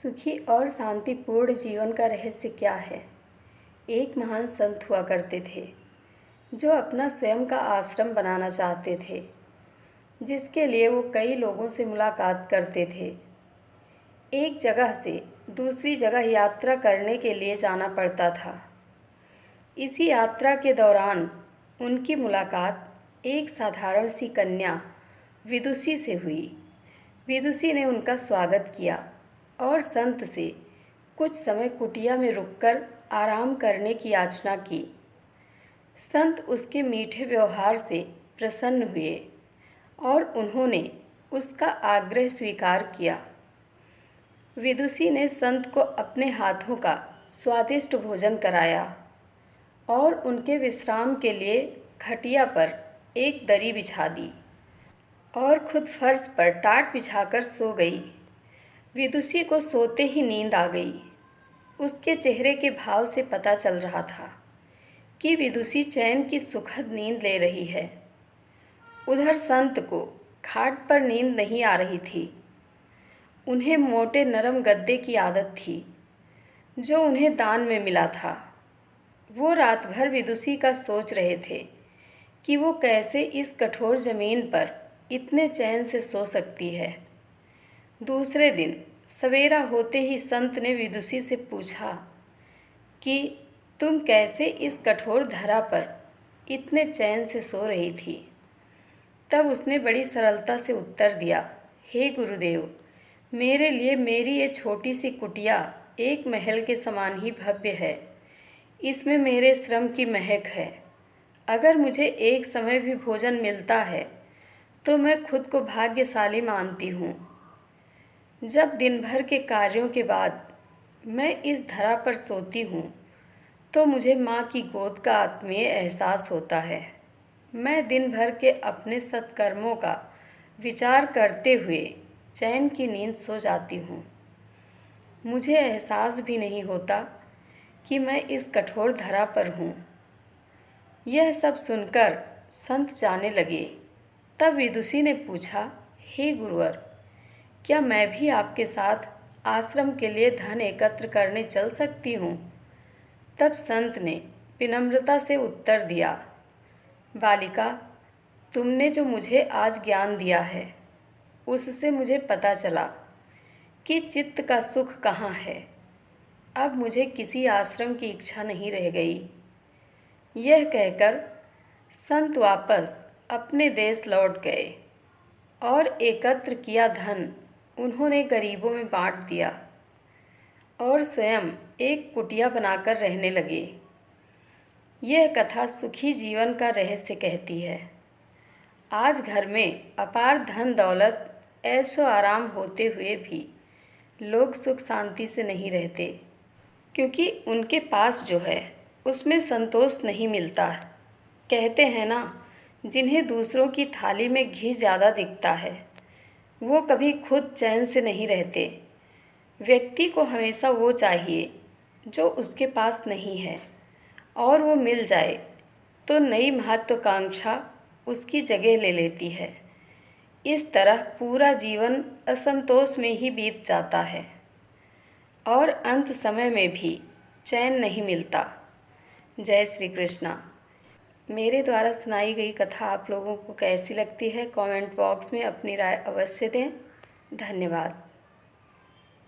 सुखी और शांतिपूर्ण जीवन का रहस्य क्या है। एक महान संत हुआ करते थे जो अपना स्वयं का आश्रम बनाना चाहते थे, जिसके लिए वो कई लोगों से मुलाकात करते थे। एक जगह से दूसरी जगह यात्रा करने के लिए जाना पड़ता था। इसी यात्रा के दौरान उनकी मुलाकात एक साधारण सी कन्या विदुषी से हुई। विदुषी ने उनका स्वागत किया और संत से कुछ समय कुटिया में रुककर आराम करने की याचना की। संत उसके मीठे व्यवहार से प्रसन्न हुए और उन्होंने उसका आग्रह स्वीकार किया। विदुषी ने संत को अपने हाथों का स्वादिष्ट भोजन कराया और उनके विश्राम के लिए खटिया पर एक दरी बिछा दी और खुद फर्श पर टाट बिछाकर सो गई। विदुषी को सोते ही नींद आ गई। उसके चेहरे के भाव से पता चल रहा था कि विदुषी चैन की सुखद नींद ले रही है। उधर संत को खाट पर नींद नहीं आ रही थी। उन्हें मोटे नरम गद्दे की आदत थी जो उन्हें दान में मिला था। वो रात भर विदुषी का सोच रहे थे कि वो कैसे इस कठोर ज़मीन पर इतने चैन से सो सकती है। दूसरे दिन सवेरा होते ही संत ने विदुषी से पूछा कि तुम कैसे इस कठोर धरा पर इतने चैन से सो रही थी। तब उसने बड़ी सरलता से उत्तर दिया, हे गुरुदेव, मेरे लिए मेरी ये छोटी सी कुटिया एक महल के समान ही भव्य है। इसमें मेरे श्रम की महक है। अगर मुझे एक समय भी भोजन मिलता है तो मैं खुद को भाग्यशाली मानती हूँ। जब दिन भर के कार्यों के बाद मैं इस धरा पर सोती हूँ तो मुझे माँ की गोद का आत्मीय एहसास होता है। मैं दिन भर के अपने सत्कर्मों का विचार करते हुए चैन की नींद सो जाती हूँ। मुझे एहसास भी नहीं होता कि मैं इस कठोर धरा पर हूँ। यह सब सुनकर संत जाने लगे। तब विदुषी ने पूछा, हे गुरुवर, क्या मैं भी आपके साथ आश्रम के लिए धन एकत्र करने चल सकती हूँ? तब संत ने विनम्रता से उत्तर दिया, बालिका, तुमने जो मुझे आज ज्ञान दिया है उससे मुझे पता चला कि चित्त का सुख कहाँ है। अब मुझे किसी आश्रम की इच्छा नहीं रह गई। यह कहकर संत वापस अपने देश लौट गए और एकत्र किया धन उन्होंने गरीबों में बांट दिया और स्वयं एक कुटिया बनाकर रहने लगे। यह कथा सुखी जीवन का रहस्य कहती है। आज घर में अपार धन दौलत ऐशो आराम होते हुए भी लोग सुख शांति से नहीं रहते, क्योंकि उनके पास जो है उसमें संतोष नहीं मिलता। कहते हैं ना, जिन्हें दूसरों की थाली में घी ज़्यादा दिखता है वो कभी खुद चैन से नहीं रहते। व्यक्ति को हमेशा वो चाहिए जो उसके पास नहीं है, और वो मिल जाए तो नई महत्वाकांक्षा उसकी जगह ले लेती है। इस तरह पूरा जीवन असंतोष में ही बीत जाता है और अंत समय में भी चैन नहीं मिलता। जय श्री कृष्णा। मेरे द्वारा सुनाई गई कथा आप लोगों को कैसी लगती है, कमेंट बॉक्स में अपनी राय अवश्य दें। धन्यवाद।